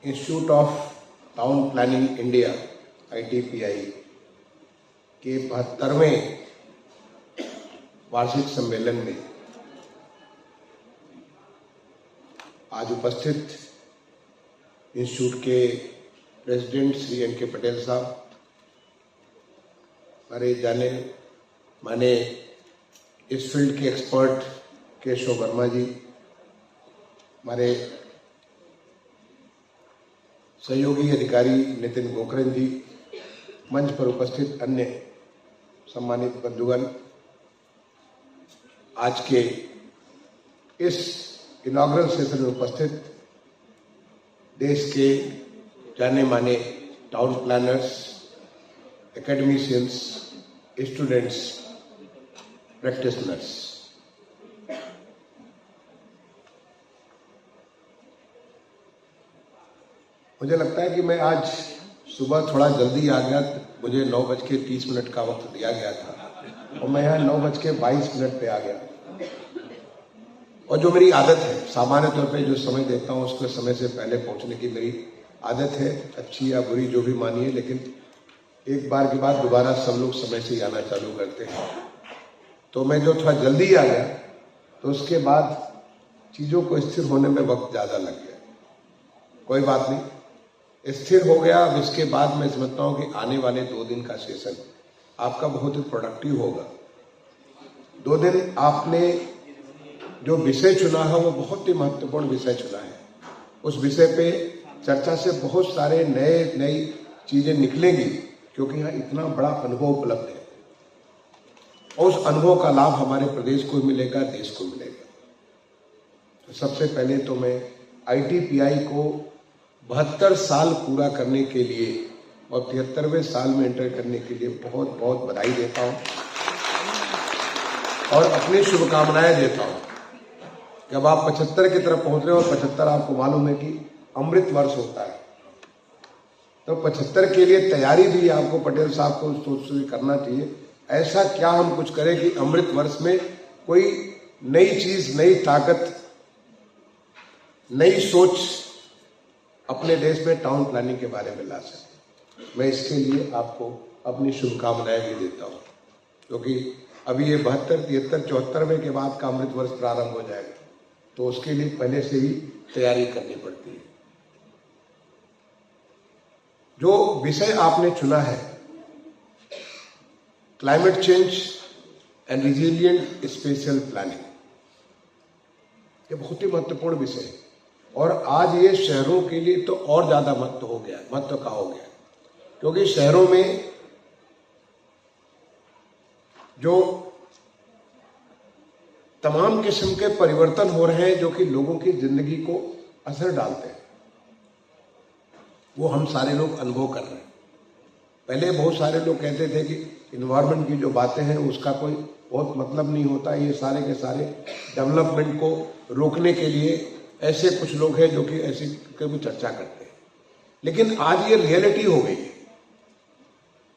Institute of town planning India ITPI के 72वें वार्षिक सम्मेलन में आज उपस्थित इंस्टीट्यूट के प्रेसिडेंट श्री NK पटेल साहब, हमारे जाने माने इस फील्ड के एक्सपर्ट केशव वर्मा जी, हमारे सहयोगी अधिकारी नितिन गोखरन जी, मंच पर उपस्थित अन्य सम्मानित बंधुगण, आज के इस इनॉग्रल सेशन में उपस्थित देश के जाने माने town planners, academicians, students, practitioners, मुझे लगता है कि मैं आज सुबह थोड़ा जल्दी आ गया। मुझे 9:30 का वक्त दिया गया था और मैं यहाँ 9:22 पे आ गया। और जो मेरी आदत है, सामान्य तौर पे जो समय देता हूँ उसको समय से पहले पहुँचने की मेरी आदत है, अच्छी या बुरी जो भी मानिए, लेकिन एक बार के बाद दोबारा सब लोग समय से आना चालू करते हैं। तो मैं जो थोड़ा जल्दी आ गया तो उसके बाद चीज़ों को स्थिर होने में वक्त ज़्यादा लग गया। कोई बात नहीं, स्थिर हो गया। अब इसके बाद मैं समझता हूँ कि आने वाले 2 दिन का सेशन आपका बहुत ही प्रोडक्टिव होगा। 2 दिन आपने जो विषय चुना है वो बहुत ही महत्वपूर्ण विषय चुना है। उस विषय पे चर्चा से बहुत सारे नई चीजें निकलेंगी, क्योंकि यहाँ इतना बड़ा अनुभव उपलब्ध है और उस अनुभव का लाभ हमारे प्रदेश को मिलेगा, देश को मिलेगा। तो सबसे पहले तो मैं ITPI को 72 साल पूरा करने के लिए और 73वें साल में एंटर करने के लिए बहुत बहुत बधाई देता हूँ और अपनी शुभकामनाएं देता हूँ। जब आप 75 की तरफ पहुंच रहे हो और 75 आपको मालूम है कि अमृत वर्ष होता है, तो 75 के लिए तैयारी भी आपको पटेल साहब को सोच से करना चाहिए। ऐसा क्या हम कुछ करें कि अमृत वर्ष में कोई नई चीज, नई ताकत, नई सोच अपने देश में टाउन प्लानिंग के बारे में ला सके। मैं इसके लिए आपको अपनी शुभकामनाएं भी देता हूँ, क्योंकि अभी ये 72, 73, 74वें के बाद का अमृत वर्ष प्रारंभ हो जाएगा, तो उसके लिए पहले से ही तैयारी करनी पड़ती है। जो विषय आपने चुना है, climate change and resilient spatial planning, ये बहुत ही महत्वपूर्ण विषय है और आज ये शहरों के लिए तो और ज्यादा महत्व का हो गया, क्योंकि शहरों में जो तमाम किस्म के परिवर्तन हो रहे हैं जो कि लोगों की जिंदगी को असर डालते हैं, वो हम सारे लोग अनुभव कर रहे हैं। पहले बहुत सारे लोग कहते थे कि इन्वायरमेंट की जो बातें हैं उसका कोई बहुत मतलब नहीं होता, ये सारे के सारे डेवलपमेंट को रोकने के लिए ऐसे कुछ लोग हैं जो कि ऐसी कभी चर्चा करते हैं। लेकिन आज ये रियलिटी हो गई है।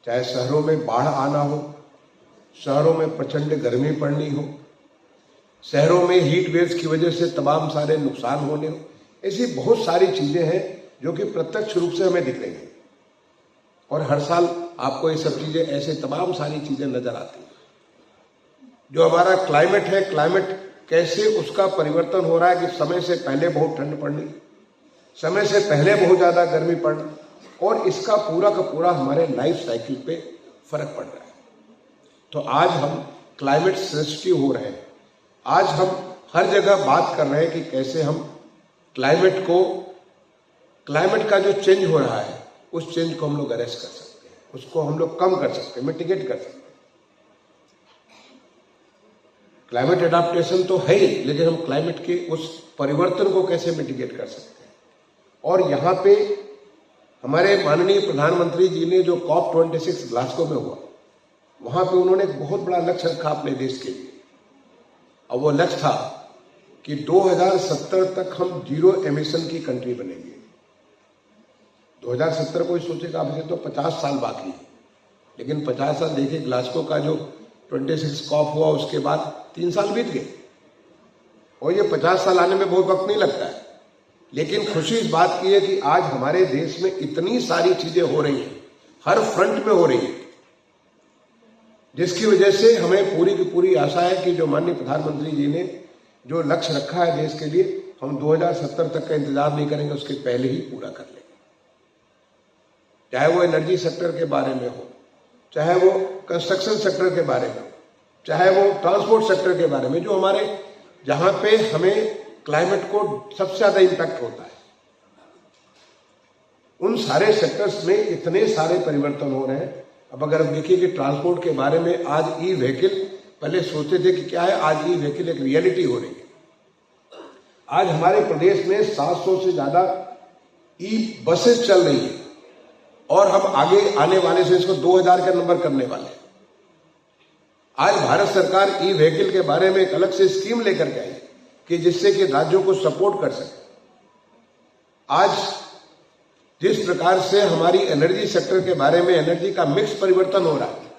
चाहे शहरों में बाढ़ आना हो, शहरों में प्रचंड गर्मी पड़नी हो, शहरों में हीट वेव्स की वजह से तमाम सारे नुकसान होने हो, ऐसी बहुत सारी चीजें हैं जो कि प्रत्यक्ष रूप से हमें दिख रही हैं और हर साल आपको ये सब चीजें, ऐसे तमाम सारी चीजें नजर आती हैं। जो हमारा क्लाइमेट है, क्लाइमेट कैसे उसका परिवर्तन हो रहा है कि समय से पहले बहुत ठंड पड़नी, समय से पहले बहुत ज्यादा गर्मी पड़ना, और इसका पूरा का पूरा हमारे लाइफ साइकिल पे फर्क पड़ रहा है। तो आज हम क्लाइमेट सेंसिटिव हो रहे हैं। आज हम हर जगह बात कर रहे हैं कि कैसे हम क्लाइमेट का जो चेंज हो रहा है उस चेंज को हम लोग अरेस्ट कर सकते हैं, उसको हम लोग कम कर सकते हैं, मिटिगेट कर सकते हैं। क्लाइमेट एडाप्टेशन तो है ही, लेकिन हम क्लाइमेट के उस परिवर्तन को कैसे मिटिगेट कर सकते हैं। और यहाँ पे हमारे माननीय प्रधानमंत्री जी ने जो COP26 ग्लासगो में हुआ, वहां पे उन्होंने एक बहुत बड़ा लक्ष्य रखा अपने देश के लिए, और वो लक्ष्य था कि 2070 तक हम 0 एमिशन की कंट्री बनेंगे। 2070 कोई सोचेगा अभी तो 50 साल बाकी है, लेकिन 50 साल देखिए, ग्लासगो का जो 26 COP हुआ उसके बाद 3 साल बीत गए और ये 50 साल आने में बहुत वक्त नहीं लगता है। लेकिन खुशी इस बात की है कि आज हमारे देश में इतनी सारी चीजें हो रही हैं, हर फ्रंट में हो रही है, जिसकी वजह से हमें पूरी की पूरी आशा है कि जो माननीय प्रधानमंत्री जी ने जो लक्ष्य रखा है देश के लिए, हम 2070 तक का इंतजार नहीं करेंगे, उसके पहले ही पूरा कर लेंगे। चाहे वो एनर्जी सेक्टर के बारे में हो, चाहे वो कंस्ट्रक्शन सेक्टर के बारे में हो, चाहे वो ट्रांसपोर्ट सेक्टर के बारे में, जो हमारे जहां पे हमें क्लाइमेट को सबसे ज्यादा इंपैक्ट होता है, उन सारे सेक्टर्स में इतने सारे परिवर्तन हो रहे हैं। अब अगर हम देखिए कि ट्रांसपोर्ट के बारे में आज ई व्हीकल, पहले सोचते थे कि क्या है, आज ई व्हीकल एक रियलिटी हो रही है। आज हमारे प्रदेश में 700 से ज्यादा ई बसेस चल रही है और हम आगे आने वाले से इसको 2000 का नंबर करने वाले हैं। आज भारत सरकार ई व्हीकल के बारे में एक अलग से स्कीम लेकर के आई कि जिससे कि राज्यों को सपोर्ट कर सके। आज जिस प्रकार से हमारी एनर्जी सेक्टर के बारे में एनर्जी का मिक्स परिवर्तन हो रहा है,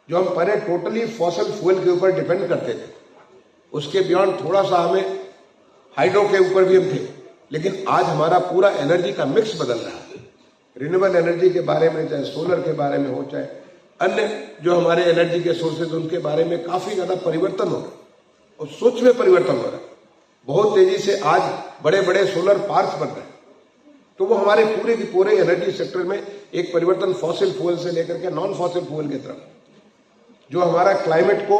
जो हम पहले टोटली फॉसिल फ्यूल के ऊपर डिपेंड करते थे, उसके बियॉन्ड थोड़ा सा हमें हाइड्रो के ऊपर भी हम थे, लेकिन आज हमारा पूरा एनर्जी का मिक्स बदल रहा है। रिन्यूएबल एनर्जी के बारे में, चाहे सोलर के बारे में हो, चाहे अन्य जो हमारे एनर्जी के सोर्सेज, उनके बारे में काफी ज्यादा परिवर्तन हो रहा है और सोच में परिवर्तन हो रहा है। बहुत तेजी से आज बड़े बड़े सोलर पार्क बन रहे हैं, तो वो हमारे पूरे की पूरे एनर्जी सेक्टर में एक परिवर्तन फॉसिल फ्यूल से लेकर के नॉन फॉसिल फ्यूल की तरफ, जो हमारा क्लाइमेट को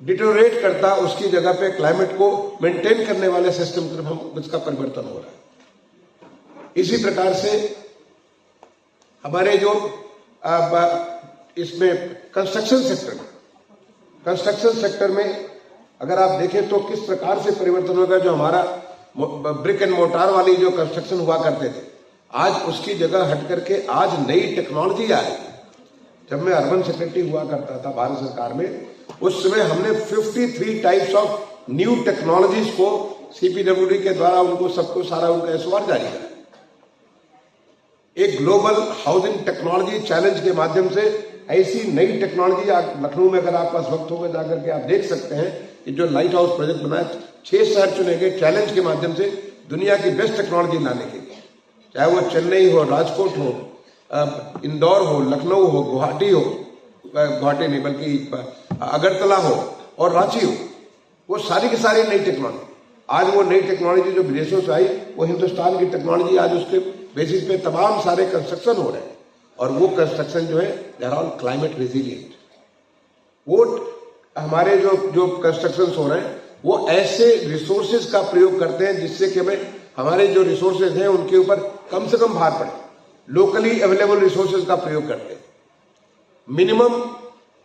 डिटोरेट करता, उसकी जगह पे क्लाइमेट को मेंटेन करने वाले सिस्टम की तरफ हम इसका परिवर्तन हो रहा है। इसी प्रकार से हमारे जो इसमें कंस्ट्रक्शन सेक्टर में अगर आप देखें तो किस प्रकार से परिवर्तन होगा। जो हमारा ब्रिक एंड मोर्टार वाली जो कंस्ट्रक्शन हुआ करते थे, आज उसकी जगह हट करके आज नई टेक्नोलॉजी आ रही है। जब मैं अर्बन सेक्रेटरी हुआ करता था भारत सरकार में, उस समय हमने 53 टाइप्स ऑफ न्यू टेक्नोलॉजीज को सीपीडब्ल्यूडी के द्वारा उनको सबको सारा उनका एसओआर जारी करा। एक ग्लोबल हाउसिंग टेक्नोलॉजी चैलेंज के माध्यम से ऐसी नई टेक्नोलॉजी, लखनऊ में अगर आपके पास वक्त होगा जाकर के आप देख सकते हैं कि जो लाइट हाउस प्रोजेक्ट बनाया, 6 शहर चुने गए चैलेंज के माध्यम से दुनिया की बेस्ट टेक्नोलॉजी लाने के लिए, चाहे वो चेन्नई हो, राजकोट हो, इंदौर हो, लखनऊ हो, गुवाहाटी हो, गुवाहाटी नहीं बल्कि अगरतला हो और रांची हो, वो सारी की सारी नई टेक्नोलॉजी। आज वो नई टेक्नोलॉजी जो विदेशों से आई, वो हिंदुस्तान की टेक्नोलॉजी, आज उसके बेसिस पे तमाम सारे कंस्ट्रक्शन हो रहे हैं और वो कंस्ट्रक्शन जो है they are all climate resilient. वो हमारे जो कंस्ट्रक्शन हो रहे हैं वो ऐसे रिसोर्सेज का प्रयोग करते हैं जिससे कि हमें हमारे जो रिसोर्सेज हैं उनके ऊपर कम से कम भार पड़े। लोकली अवेलेबल रिसोर्सेज का प्रयोग करते हैं, मिनिमम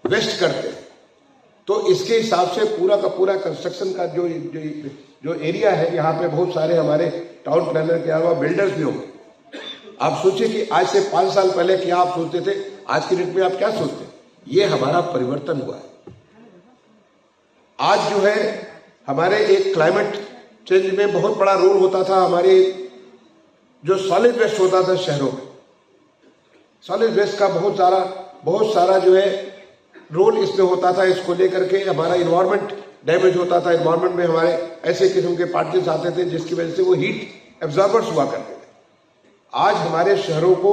वेस्ट करते हैं। तो इसके हिसाब से पूरा का पूरा कंस्ट्रक्शन का जो एरिया है, यहाँ पे बहुत सारे हमारे टाउन प्लानर के अलावा बिल्डर्स भी होंगे। आप सोचिए कि आज से 5 साल पहले क्या आप सोचते थे, आज की डेट में आप क्या सोचते हैं। ये हमारा परिवर्तन हुआ है। आज जो है हमारे एक क्लाइमेट चेंज में बहुत बड़ा रोल होता था। हमारे जो सॉलिड वेस्ट होता था शहरों में, सॉलिड वेस्ट का बहुत सारा जो है रोल इसमें होता था। इसको लेकर के हमारा इन्वायरमेंट डैमेज होता था। इन्वायरमेंट में हमारे ऐसे किस्म के पार्टिकल्स आते थे जिसकी वजह से वो हीट एब्जॉर्बर्स हुआ करते थे। आज हमारे शहरों को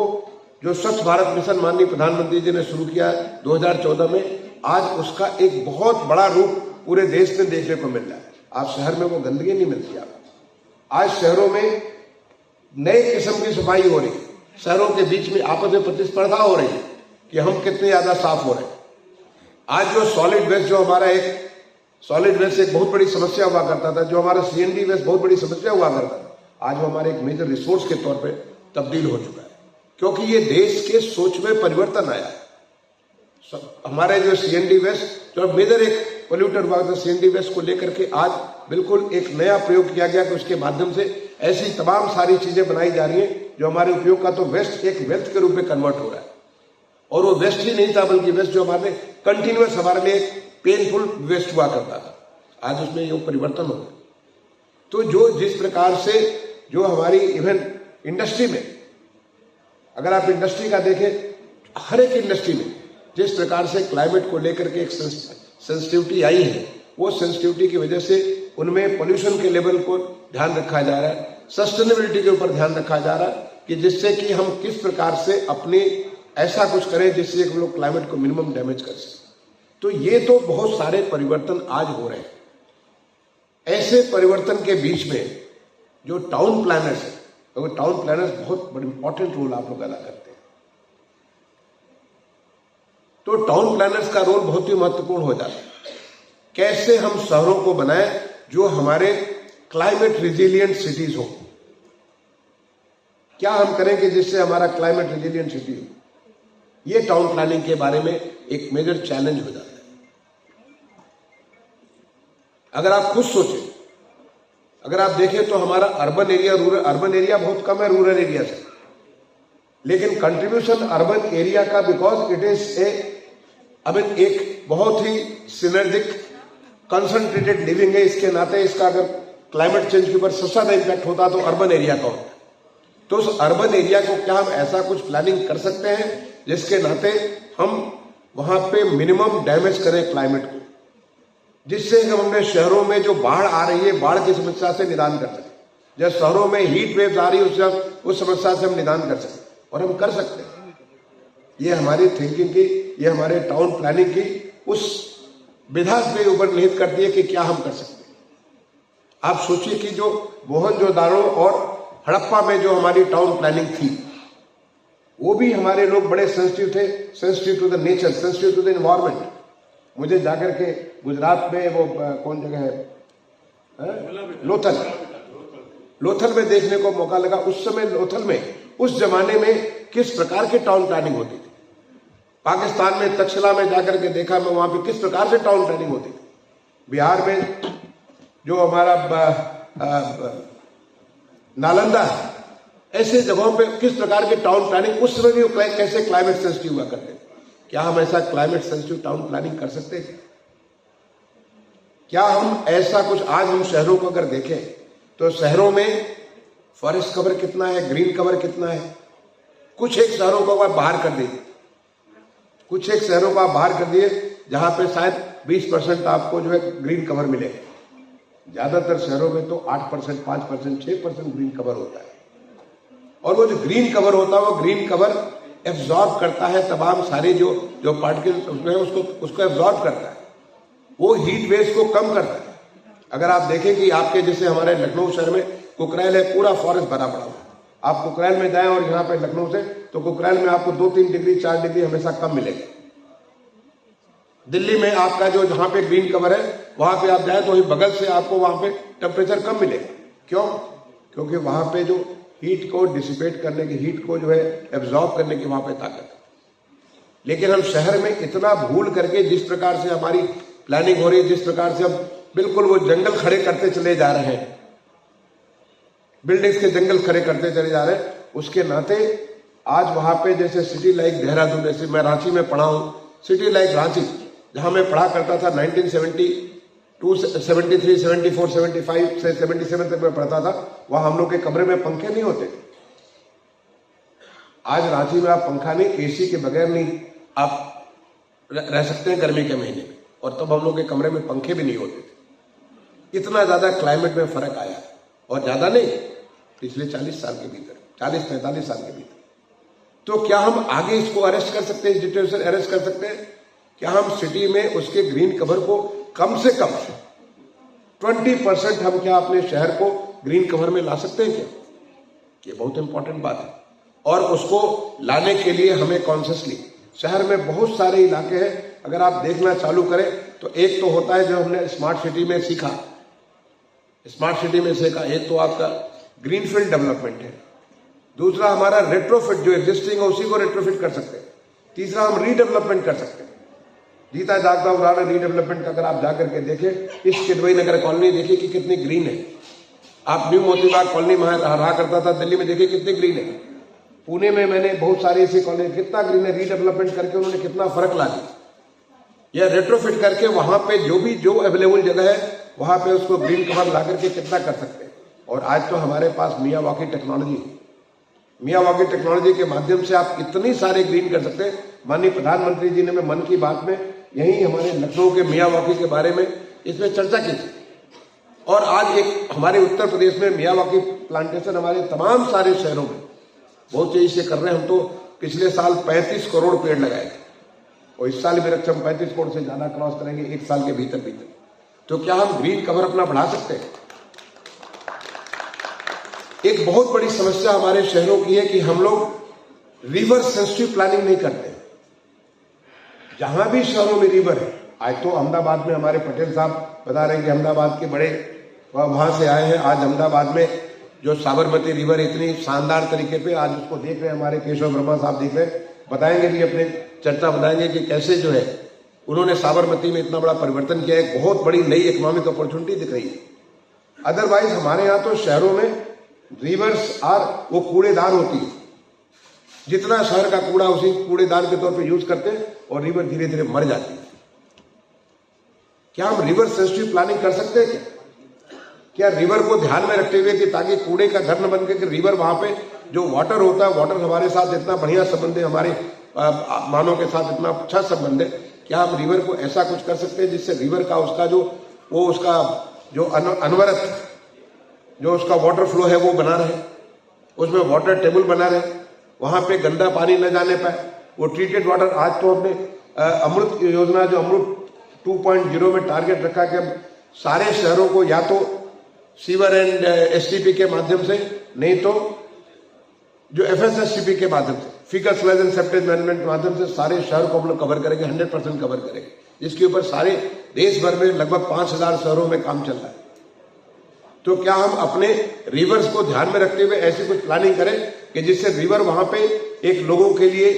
जो स्वच्छ भारत मिशन माननीय प्रधानमंत्री जी ने शुरू किया 2014 में, आज उसका एक बहुत बड़ा रूप पूरे देश में देखने को मिल रहा है। आज शहर में वो गंदगी नहीं मिलती। आज शहरों में नए किस्म की सफाई हो रही है। शहरों के बीच में आपस में प्रतिस्पर्धा हो रही है कि हम कितने ज्यादा साफ हो रहे हैं। आज जो सॉलिड वेस्ट, जो हमारा एक सॉलिड वेस्ट एक बहुत बड़ी समस्या हुआ करता था, जो हमारा सीएनडी वेस्ट बहुत बड़ी समस्या हुआ करता था, आज वो हमारे एक मेजर रिसोर्स के तौर पे तब्दील हो चुका है, क्योंकि ये देश के सोच में परिवर्तन आया है। हमारे जो सीएनडी वेस्ट जो मेजर एक पोल्यूटर हुआ था, सीएनडी वेस्ट को लेकर के आज बिल्कुल एक नया प्रयोग किया गया कि उसके माध्यम से ऐसी तमाम सारी चीजें बनाई जा रही हैं जो हमारे उपयोग का, तो वेस्ट एक वेल्थ के रूप में कन्वर्ट हो रहा है। और वो वेस्ट ही नहीं था, बल्कि वेस्ट जो हमारे कंटिन्यूअस हमारे लिए पेनफुल वेस्ट हुआ करता था, आज उसमें ये परिवर्तन हो गया। तो जो जिस प्रकार से जो हमारी इवन इंडस्ट्री में, अगर आप इंडस्ट्री का देखें, हर एक इंडस्ट्री में जिस प्रकार से क्लाइमेट को लेकर के एक सेंसिटिविटी आई है, वो सेंसिटिविटी की वजह से उनमें पोल्यूशन के लेवल को ध्यान रखा जा रहा है, सस्टेनेबिलिटी के ऊपर ध्यान रखा जा रहा है कि जिससे कि हम किस प्रकार से अपने ऐसा कुछ करें जिससे हम लोग क्लाइमेट को मिनिमम डैमेज कर सकें। तो ये तो बहुत सारे परिवर्तन आज हो रहे हैं। ऐसे परिवर्तन के बीच में जो टाउन प्लानर्स है, तो टाउन प्लानर्स बहुत बड़ा इंपॉर्टेंट रोल आप लोग अदा करते हैं। तो टाउन प्लानर्स का रोल बहुत ही महत्वपूर्ण हो जाता है। कैसे हम शहरों को बनाएं जो हमारे क्लाइमेट रिजिलियंट सिटीज हो, क्या हम करेंगे जिससे हमारा क्लाइमेट रिजिलियंट सिटी हो, ये टाउन प्लानिंग के बारे में एक मेजर चैलेंज हो जाता है। अगर आप खुद सोचें, अगर आप देखें तो हमारा अर्बन एरिया बहुत कम है रूरल एरिया से, लेकिन कंट्रीब्यूशन अर्बन एरिया का बिकॉज इट इज एक बहुत ही सिनर्जिक कंसंट्रेटेड लिविंग है, इसके नाते इसका अगर क्लाइमेट चेंज के ऊपर सबसे ज्यादा इम्पैक्ट होता तो अर्बन एरिया का होता। तो उस अर्बन एरिया को क्या हम ऐसा कुछ प्लानिंग कर सकते हैं जिसके नाते हम वहां पे मिनिमम डैमेज करें क्लाइमेट को, जिससे हम अपने शहरों में जो बाढ़ आ रही है बाढ़ की समस्या से निदान कर सकें, जब शहरों में हीट वेव्स आ रही है उस समस्या से हम निदान कर सकें, और हम कर सकते हैं। ये हमारी थिंकिंग की, ये हमारे टाउन प्लानिंग की उस विधा के ऊपर निहित करती है कि क्या हम कर सकते हैं। आप सोचिए कि जो मोहनजोदाड़ो और हड़प्पा में जो हमारी टाउन प्लानिंग थी, वो भी हमारे लोग बड़े सेंसिटिव थे, sensitive to the nature, sensitive to the environment. मुझे जाकर के गुजरात में वो कौन जगह है, लोथल में देखने को मौका लगा। उस समय लोथल में उस जमाने में किस प्रकार की टाउन प्लानिंग होती थी। पाकिस्तान में तक्षशिला में जाकर के देखा मैं, वहां पे किस प्रकार से टाउन प्लानिंग होती थी। बिहार में जो हमारा नालंदा है, ऐसे जगहों पे किस प्रकार की टाउन प्लानिंग उस समय भी कैसे क्लाइमेट सेंसिटिव हुआ करते थे। क्या हम ऐसा क्लाइमेट सेंसिटिव टाउन प्लानिंग कर सकते हैं? क्या हम ऐसा कुछ, आज हम शहरों को अगर देखें तो शहरों में फॉरेस्ट कवर कितना है, ग्रीन कवर कितना है। कुछ एक शहरों को आप बाहर कर दिए, कुछ एक शहरों को आप बाहर कर दिए जहां पे शायद 20% आपको जो है ग्रीन कवर मिलेगा। ज्यादातर शहरों में तो 8%, 5%, 6% ग्रीन कवर होता है, और वो जो ग्रीन कवर होता है वो ग्रीन कवर एब्जॉर्ब करता है तमाम सारे जो पार्टिकल्स उसमें उसको एब्जॉर्ब करता है, वो हीट वेव्स को कम करता है। अगर आप देखें कि आपके जैसे हमारे लखनऊ शहर में कुकरैल है, पूरा फॉरेस्ट भरा पड़ा हुआ है। आप कुकरैल में जाएं और यहाँ पे लखनऊ से, तो कुकरैल में आपको 2-3 डिग्री 4 डिग्री हमेशा कम मिलेगा। दिल्ली में आपका जो जहां पे ग्रीन कवर है वहां पे आप जाए तो वही बगल से आपको वहां पे टेम्परेचर कम मिलेगा। क्यों? क्योंकि वहां पे जो हीट को डिसिपेट करने की, हीट को जो है एब्जॉर्ब करने की वहां पे ताकत है। लेकिन हम शहर में इतना भूल करके जिस प्रकार से हमारी प्लानिंग हो रही है, जिस प्रकार से हम बिल्कुल वो जंगल खड़े करते चले जा रहे हैं, बिल्डिंग्स के जंगल खड़े करते चले जा रहे हैं, उसके नाते आज वहां पे जैसे सिटी लाइक देहरादून, जैसे मैं रांची में पढ़ा हूं, सिटी लाइक रांची जहां मैं पढ़ा करता था 1972, 73, 74, 75 से 77 तक मैं पढ़ता था, वहां हम लोग के कमरे में पंखे नहीं होते। आज रांची में आप पंखा नहीं, एसी के बगैर नहीं आप रह सकते हैं गर्मी के महीने में, और तब हम लोग के कमरे में पंखे भी नहीं होते थे। इतना ज्यादा क्लाइमेट में फर्क आया, और ज्यादा नहीं, पिछले 40 साल के भीतर, 40-45 साल के भीतर। तो क्या हम आगे इसको अरेस्ट कर सकते हैं, इस सिचुएशन अरेस्ट कर सकते हैं? क्या हम सिटी में उसके ग्रीन कवर को कम से कम 20% हम क्या अपने शहर को ग्रीन कवर में ला सकते हैं क्या? ये बहुत इंपॉर्टेंट बात है। और उसको लाने के लिए हमें कॉन्शियसली, शहर में बहुत सारे इलाके हैं, अगर आप देखना चालू करें तो एक तो होता है जो हमने स्मार्ट सिटी में सीखा, स्मार्ट सिटी में सीखा, एक तो आपका ग्रीनफील्ड डेवलपमेंट है, दूसरा हमारा रेट्रोफिट, जो एग्जिस्टिंग है उसी को रेट्रोफिट कर सकते हैं, तीसरा हम रीडेवलपमेंट कर सकते हैं। जीता जागता उदाहरण रीडेवलपमेंट का अगर आप जाकर के देखें, इस किदवई नगर कॉलोनी देखिए कि कितनी ग्रीन है। आप न्यू मोतीबाग कॉलोनी में रहा करता था दिल्ली में, देखिए कितनी ग्रीन है। पुणे में मैंने बहुत सारी ऐसी कॉलोनी, कितना ग्रीन है। रीडेवलपमेंट करके उन्होंने कितना फर्क ला दिया, या रेट्रोफिट करके वहां पे जो अवेलेबल जगह है वहां पे उसको ग्रीन कवर ला करके कितना कर सकते हैं। और आज तो हमारे पास मियावाकी टेक्नोलॉजी, मियावाकी टेक्नोलॉजी के माध्यम से आप इतनी सारे ग्रीन कर सकते हैं। माननीय प्रधानमंत्री जी ने मैं मन की बात में यही हमारे लखनऊ के मियावाकी के बारे में इसमें चर्चा की थी, और आज एक हमारे उत्तर प्रदेश में मियावाकी प्लांटेशन हमारे तमाम सारे शहरों में बहुत तेजी से कर रहे हैं। हम तो पिछले साल 35 करोड़ पेड़ लगाए थे और इस साल भी लक्ष्य हम 35 करोड़ से ज्यादा क्रॉस करेंगे एक साल के भीतर भीतर। तो क्या हम ग्रीन कवर अपना बढ़ा सकते हैं? एक बहुत बड़ी समस्या हमारे शहरों की है कि हम लोग रिवर सेंसिटिव प्लानिंग नहीं करते। जहां भी शहरों में रिवर है, आज तो अहमदाबाद में हमारे पटेल साहब बता रहे हैं कि अहमदाबाद के बड़े वहां से आए हैं। आज अहमदाबाद में जो साबरमती रिवर इतनी शानदार तरीके पे आज उसको देख रहे हैं, हमारे केशव वर्मा साहब देख रहे हैं, बताएंगे भी अपने चर्चा बताएंगे कि कैसे जो है उन्होंने साबरमती में इतना बड़ा परिवर्तन किया है। बहुत बड़ी नई इकोनॉमिक अपॉर्चुनिटी दिख रही है। अदरवाइज हमारे यहाँ तो शहरों में रिवर्स और वो कूड़ेदान होती है, जितना शहर का कूड़ा उसी कूड़ेदान के तौर पे यूज करते हैं और रिवर धीरे धीरे मर जाती है। क्या हम रिवर सेंसिटिव प्लानिंग कर सकते हैं? क्या रिवर को ध्यान में रखते हुए कि ताकि कूड़े का घर न बन के रिवर वहां पे जो वाटर होता है, वाटर हमारे साथ इतना बढ़िया संबंध है, हमारे मानव के साथ इतना अच्छा संबंध है, क्या हम रिवर को ऐसा कुछ कर सकते हैं जिससे रिवर का उसका जो वो उसका जो अनवरत जो उसका वाटर फ्लो है वो बना रहे, उसमें वाटर टेबल बना रहे, वहां पे गंदा पानी न जाने पाए, वो ट्रीटेड वाटर। आज तो हमने अमृत योजना जो अमृत 2.0 में टारगेट रखा कि हम सारे शहरों को या तो सीवर एंड एसटीपी के माध्यम से, नहीं तो जो एफएसएसटीपी के माध्यम से, faecal sludge and septage management के माध्यम से सारे शहर को हम लोग कवर करेंगे, 100% कवर करेंगे, जिसके ऊपर सारे देश भर में लगभग 5000 शहरों में काम चल रहा है। तो क्या हम अपने रिवर्स को ध्यान में रखते हुए ऐसी कुछ प्लानिंग करें कि जिससे रिवर वहां पे एक लोगों के लिए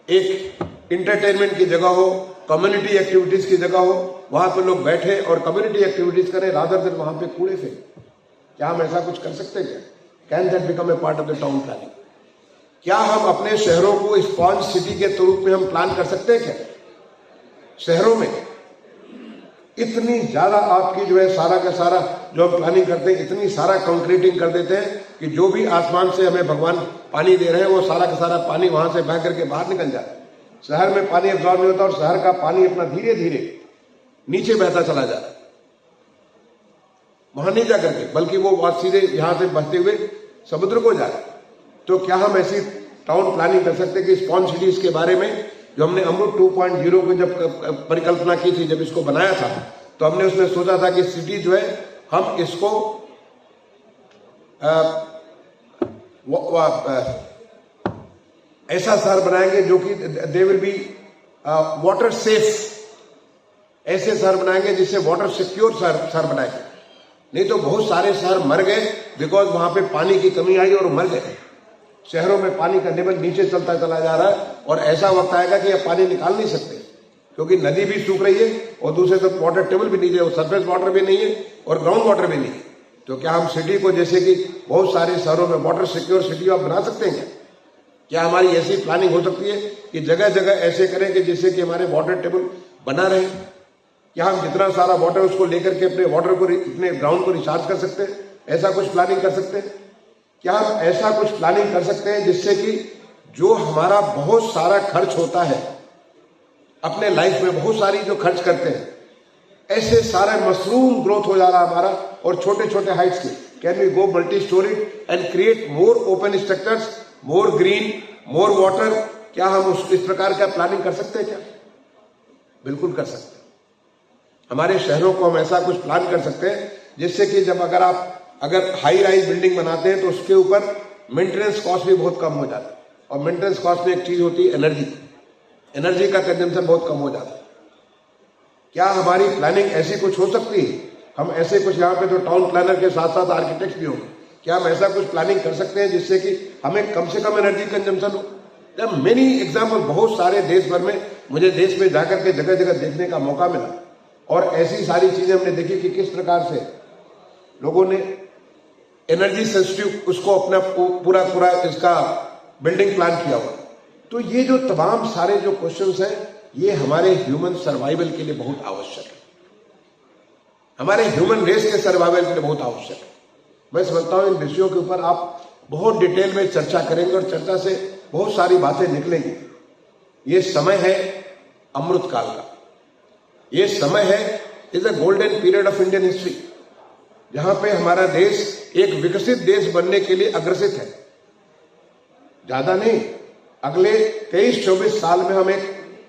एक इंटरटेनमेंट की जगह हो, कम्युनिटी एक्टिविटीज की जगह हो, वहां पे लोग बैठे और कम्युनिटी एक्टिविटीज करें रादर देन वहां पे कूड़े फेंक। क्या हम ऐसा कुछ कर सकते हैं? क्या can that become a part of the town planning? क्या हम अपने शहरों को स्पॉन्ज सिटी के रूप में हम प्लान कर सकते हैं? क्या शहरों में इतनी ज्यादा आपकी जो है सारा का सारा जो हम प्लानिंग करते हैं, इतनी सारा कंक्रीटिंग कर देते हैं कि जो भी आसमान से हमें भगवान पानी दे रहे हैं वो सारा का सारा पानी वहां से बह करके बाहर निकल जाए। शहर में पानी एब्जॉर्ब नहीं होता और शहर का पानी अपना धीरे धीरे नीचे बहता चला जा रहा है, वहां नहीं जाकर के, बल्कि वो सीधे यहां से बहते हुए समुद्र को जा रहा है। तो क्या हम ऐसी टाउन प्लानिंग कर सकते हैं कि स्पॉन्ज सिटीज के बारे में जो हमने अमृत 2.0 को जब परिकल्पना की थी, जब इसको बनाया था, तो हमने उसमें सोचा था कि सिटी जो है हम इसको ऐसा शहर बनाएंगे जो कि they will be water safe, ऐसे शहर बनाएंगे जिससे वाटर सिक्योर शहर बनाएंगे। नहीं तो बहुत सारे शहर मर गए बिकॉज वहां पे पानी की कमी आई और मर गए। शहरों में पानी का लेवल नीचे चलता चला जा रहा है और ऐसा वक्त आएगा कि अब पानी निकाल नहीं सकते क्योंकि नदी भी सूख रही है और दूसरे तरफ वाटर टेबल भी नीचे, सरफेस वाटर भी नहीं है और ग्राउंड वाटर भी नहीं है। तो क्या हम सिटी को जैसे कि बहुत सारे शहरों में वाटर सिक्योर सिटी आप बना सकते हैं? क्या हमारी ऐसी प्लानिंग हो सकती है कि जगह जगह ऐसे करें कि जिससे कि हमारे वाटर टेबल बना रहे? क्या हम जितना सारा वाटर उसको लेकर के अपने वाटर को अपने ग्राउंड को रिचार्ज कर सकते हैं? ऐसा कुछ प्लानिंग कर सकते हैं? क्या हम ऐसा कुछ प्लानिंग कर सकते हैं जिससे कि जो हमारा बहुत सारा खर्च होता है अपने लाइफ में, बहुत सारी जो खर्च करते हैं, ऐसे सारे मशरूम ग्रोथ हो जा रहा हमारा और छोटे छोटे हाइट्स के, can we go multi storey and create more open structures, more green, more water? क्या हम इस प्रकार का प्लानिंग कर सकते हैं? क्या बिल्कुल कर सकते हैं। हमारे शहरों को हम ऐसा कुछ प्लान कर सकते हैं जिससे कि जब अगर हाई राइज बिल्डिंग बनाते हैं तो उसके ऊपर मेंटेनेंस कॉस्ट भी बहुत कम हो जाता है। और मेंटेनेंस कॉस्ट में एक चीज होती है एनर्जी का कंजम्पशन बहुत कम हो जाता है। क्या हमारी प्लानिंग ऐसी कुछ हो सकती है? हम ऐसे कुछ यहाँ पे तो टाउन प्लानर के साथ साथ आर्किटेक्ट भी होंगे, क्या हम ऐसा कुछ प्लानिंग कर सकते हैं जिससे कि हमें कम से कम एनर्जी कंजम्पशन हो? मेनी एग्जाम्पल बहुत सारे देश भर में, मुझे देश में जाकर के जगह जगह देखने का मौका मिला और ऐसी सारी चीजें हमने देखी कि किस प्रकार से लोगों ने एनर्जी सेंसिटिव उसको अपना पूरा इसका बिल्डिंग प्लान किया हुआ। तो ये जो तमाम सारे जो क्वेश्चंस हैं, ये हमारे ह्यूमन सर्वाइवल के लिए बहुत आवश्यक है, हमारे ह्यूमन रेस के सर्वाइवल के लिए बहुत आवश्यक है। मैं समझता हूं इन विषयों के ऊपर आप बहुत डिटेल में चर्चा करेंगे और चर्चा से बहुत सारी बातें निकलेंगी। ये समय है अमृत काल का, ये समय है, is a golden period of Indian history. जहां पे हमारा देश एक विकसित देश बनने के लिए अग्रसित है। ज्यादा नहीं, अगले 23-24 साल में हम एक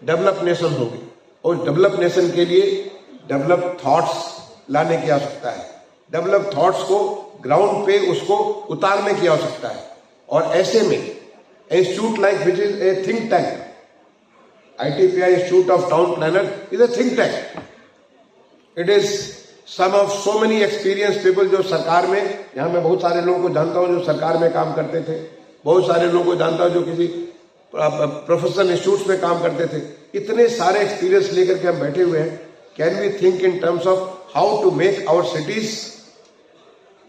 डेवलप नेशन होंगे और डेवलप नेशन के लिए डेवलप थॉट्स लाने की आवश्यकता है। डेवलप थॉट्स को ग्राउंड पे उसको उतारने की आवश्यकता है। और ऐसे में institute like which is a think tank, ITPI institute of town planner is a think tank. It is some of so many experience people जो सरकार में, यहां मैं बहुत सारे लोगों को जानता हूं जो सरकार में काम करते थे, बहुत सारे लोगों को जानता हूं जो किसी प्रोफेशनल इंस्टीट्यूट में काम करते थे। इतने सारे एक्सपीरियंस लेकर के हम बैठे हुए हैं। Can we think in terms of how to make our cities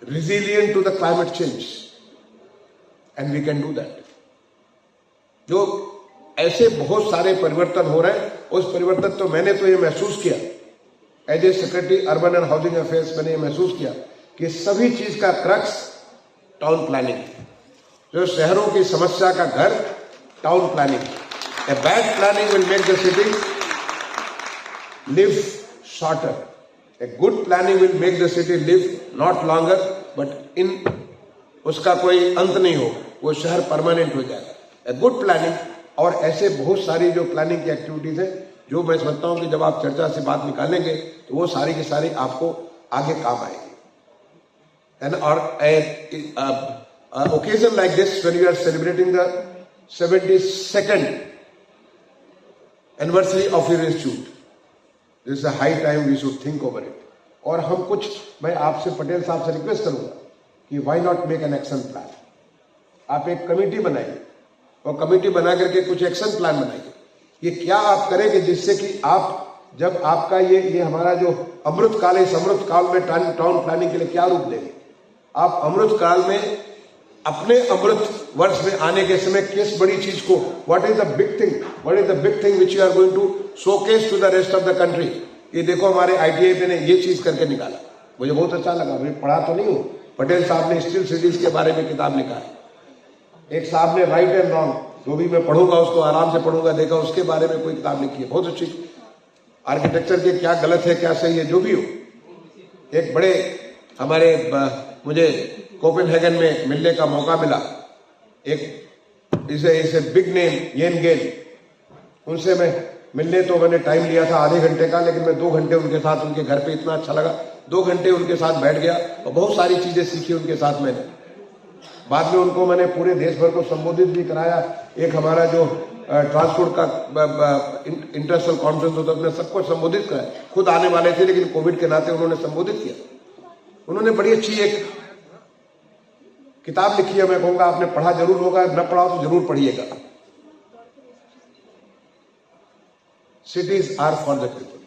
resilient to the climate change, and we can do that. जो ऐसे बहुत सारे परिवर्तन हो रहे हैं, उस परिवर्तन तो मैंने तो ये महसूस किया as a secretary urban and housing affairs, मैंने ये महसूस किया कि सभी चीज का क्रक्स टाउन प्लानिंग, जो शहरों की समस्या का घर town planning. A bad planning will make the city live shorter, A good planning will make the city live not longer, but in उसका कोई अंत नहीं हो, वो शहर परमानेंट हो जाएगा। A good planning, और ऐसे बहुत सारी जो प्लानिंग की एक्टिविटीज है जो मैं समझता हूं कि जब आप चर्चा से बात निकालेंगे तो वो सारी की सारी आपको आगे काम आएगी। And or occasion like this when you are celebrating the 72nd anniversary of your institute, This is a high time we should think over it. और हम कुछ, मैं आपसे पटेल साहब से रिक्वेस्ट करूंगा कि why not make an action plan? आप एक कमेटी बनाइए और कमेटी बना करके कुछ एक्शन प्लान बनाइए। ये क्या आप करेंगे जिससे कि आप जब आपका ये हमारा जो अमृत काल है, इस अमृत काल में टाउन प्लानिंग के लिए क्या रूप देंगे? आप अमृत काल में अपने अमृत वर्ष में आने के समय किस बड़ी चीज को, what is the big thing which you are going to showcase to the rest of the country. ये देखो हमारे ITI पे ने ये चीज करके निकाला, मुझे बहुत अच्छा लगा। मैं पढ़ा तो नहीं हूं, पटेल साहब ने स्टील सिटीज के बारे में किताब लिखा है, एक साहब ने राइट एंड रॉन्ग, जो भी मैं पढ़ूंगा उसको आराम से पढ़ूंगा, देखा उसके बारे में कोई किताब लिखी है, बहुत अच्छी। आर्किटेक्चर के क्या गलत है क्या सही है जो भी हो। एक बड़े हमारे मुझे कोपेनहेगन में मिलने का मौका मिला, एक इसे बिग नेम येन गेल, उनसे मैं मिलने तो मैंने टाइम लिया था आधे घंटे का, लेकिन मैं 2 घंटे उनके साथ, उनके घर पे इतना अच्छा लगा, 2 घंटे उनके साथ बैठ गया और बहुत सारी चीजें सीखी उनके साथ मैंने। बाद में उनको मैंने पूरे देश भर को संबोधित भी कराया। एक हमारा जो ट्रांसपोर्ट का इंटरनेशनल कॉन्फ्रेंस होता है, उसने सबको संबोधित कराया। खुद आने वाले थे लेकिन कोविड के नाते उन्होंने संबोधित किया। उन्होंने बड़ी अच्छी एक किताब लिखी है, मैं कहूंगा आपने पढ़ा जरूर होगा, न पढ़ा तो जरूर पढ़िएगा। Cities are for the people,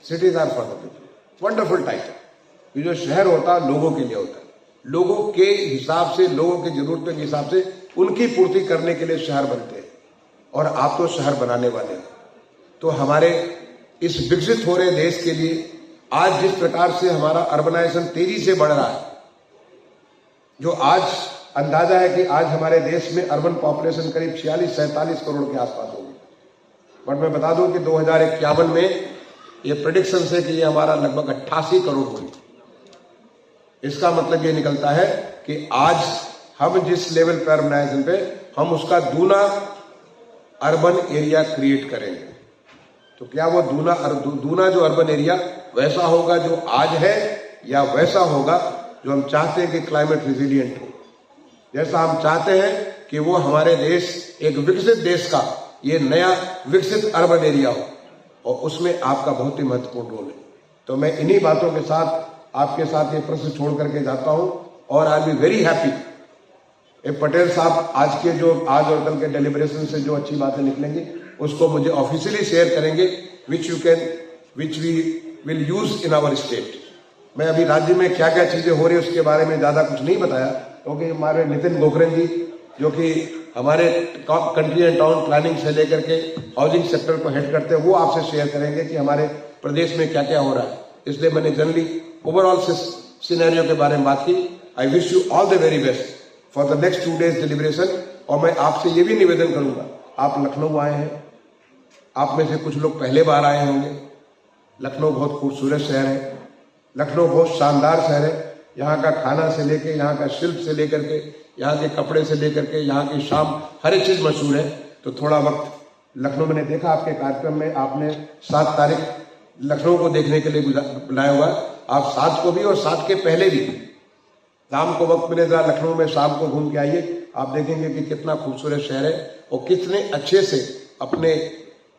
cities are for the people. Wonderful title. ये जो शहर होता है लोगों के लिए होता है, लोगों के हिसाब से, लोगों की जरूरतों के हिसाब से उनकी पूर्ति करने के लिए शहर बनते हैं। और आप तो शहर बनाने वाले हैं। तो हमारे इस विकसित हो रहे देश के लिए आज जिस प्रकार से हमारा अर्बनाइजेशन तेजी से बढ़ रहा है, जो आज अंदाजा है कि आज हमारे देश में अर्बन पॉपुलेशन करीब 46-47 करोड़ के आसपास होगी। बट मैं बता दूं कि 2051 में ये प्रेडिक्शन है कि ये हमारा लगभग 88 करोड़ होगी। इसका मतलब ये निकलता है कि आज हम जिस लेवल पर अर्बनाइजेशन पे, हम उसका दूना अर्बन एरिया क्रिएट करेंगे। तो क्या वो दूना जो अर्बन एरिया वैसा होगा जो आज है, या वैसा होगा जो हम चाहते हैं कि क्लाइमेट रेजिलिएंट हो, जैसा हम चाहते हैं कि वो हमारे देश एक विकसित देश का ये नया विकसित अर्बन एरिया हो, और उसमें आपका बहुत ही महत्वपूर्ण रोल है। तो मैं इन्हीं बातों के साथ आपके साथ ये प्रश्न छोड़ करके जाता हूं, और आई बी वेरी हैप्पी। पटेल साहब आज और कल के डेलिब्रेशन से जो अच्छी बातें निकलेंगी उसको मुझे ऑफिशियली शेयर करेंगे, which we will use in our state. मैं अभी राज्य में क्या क्या चीजें हो रही है उसके बारे में ज्यादा कुछ नहीं बताया, क्योंकि हमारे नितिन गोखरेन जी जो कि हमारे कंट्री एंड टाउन प्लानिंग से लेकर के हाउसिंग सेक्टर को हेड करते हैं, वो आपसे शेयर करेंगे कि हमारे प्रदेश में क्या क्या हो रहा है। इसलिए मैंने जनरली ओवरऑल सिनेरियो के बारे में बात की। I wish you all the very best for the next 2 days deliberation. और मैं आपसे ये भी निवेदन करूंगा, आप लखनऊ आए हैं, आप में से कुछ लोग पहले बार आए होंगे। लखनऊ बहुत खूबसूरत शहर है, लखनऊ बहुत शानदार शहर है। यहाँ का खाना से लेके, यहाँ का शिल्प से लेकर के, यहाँ के कपड़े से लेकर के, यहाँ की शाम, हर एक चीज मशहूर है। तो थोड़ा वक्त लखनऊ मैंने देखा आपके कार्यक्रम में, आपने 7 तारीख लखनऊ को देखने के लिए बुलाया हुआ। आप 7 को भी और 7 के पहले भी शाम को वक्त मिले, जरा लखनऊ में शाम को घूम के आइए। आप देखेंगे कि कितना खूबसूरत शहर है और कितने अच्छे से अपने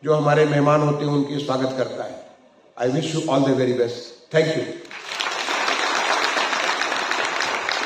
जो हमारे मेहमान होते हैं उनकी स्वागत करता है। I wish you all the very best. Thank you.